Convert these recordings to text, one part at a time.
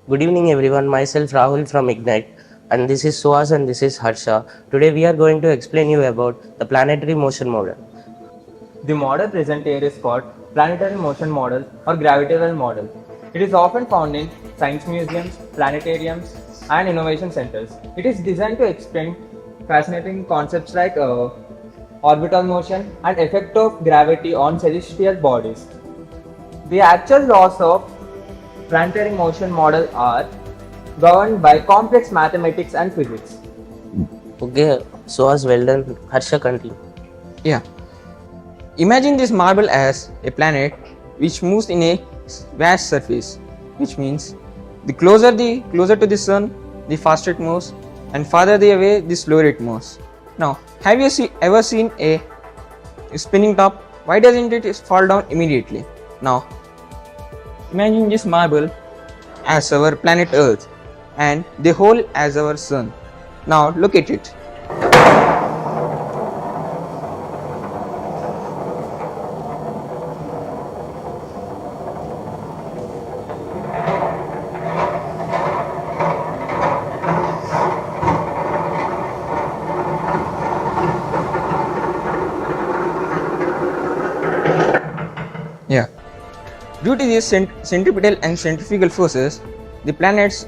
Good evening everyone, myself Rahul from Ignite and this is Suhas and this is Harsha. Today we are going to explain you about the planetary motion model. The model present here is called Planetary Motion Model or Gravitational Model. It is often found in science museums, planetariums, and innovation centers. It is designed to explain fascinating concepts like orbital motion and effect of gravity on celestial bodies. The actual laws of planetary motion model are governed by complex mathematics and physics. Okay, Suhas, well done. Harsha, continue. Yeah. Imagine this marble as a planet which moves in a vast surface, which means the closer to the sun, the faster it moves, and farther away, the slower it moves. Now, have you ever seen a spinning top? Why doesn't it fall down immediately? Now, imagine this marble as our planet Earth and the whole as our sun. Now, look at it. Yeah. Due to these centripetal and centrifugal forces, the planets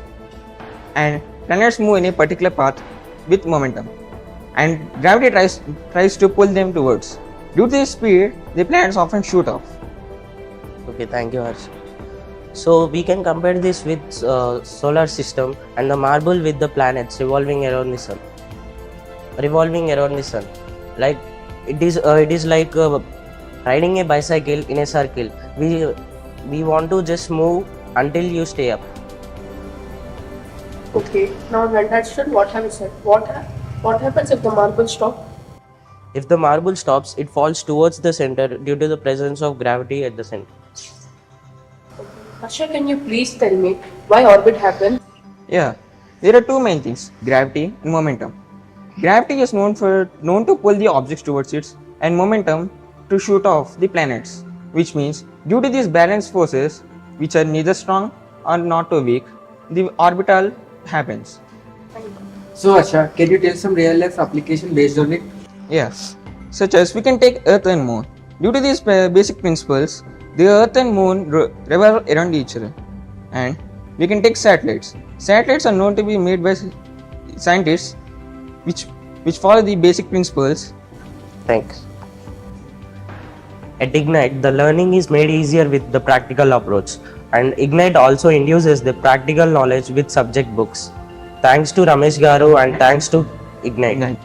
move in a particular path with momentum, and gravity tries to pull them towards. Due to this speed, the planets often shoot off. Okay, thank you Harsha. So we can compare this with solar system and the marble with the planets revolving around the sun. Like it is like riding a bicycle in a circle. We want to just move until you stay up. Okay, now well understood what have you said. What happens if the marble stops? If the marble stops, it falls towards the center due to the presence of gravity at the center. Harsha, can you please tell me why orbit happens? Yeah, there are two main things: gravity and momentum. Gravity is known to pull the objects towards it, and momentum to shoot off the planets. Which means, due to these balanced forces, which are neither strong or not too weak, the orbital happens. So Asha, can you tell some real life application based on it? Yes, such as we can take Earth and Moon. Due to these basic principles, the Earth and Moon revolve around each other. And we can take satellites. Satellites are known to be made by scientists which follow the basic principles. Thanks. At Ignite, the learning is made easier with the practical approach, and Ignite also induces the practical knowledge with subject books. Thanks to Ramesh Garu and thanks to Ignite.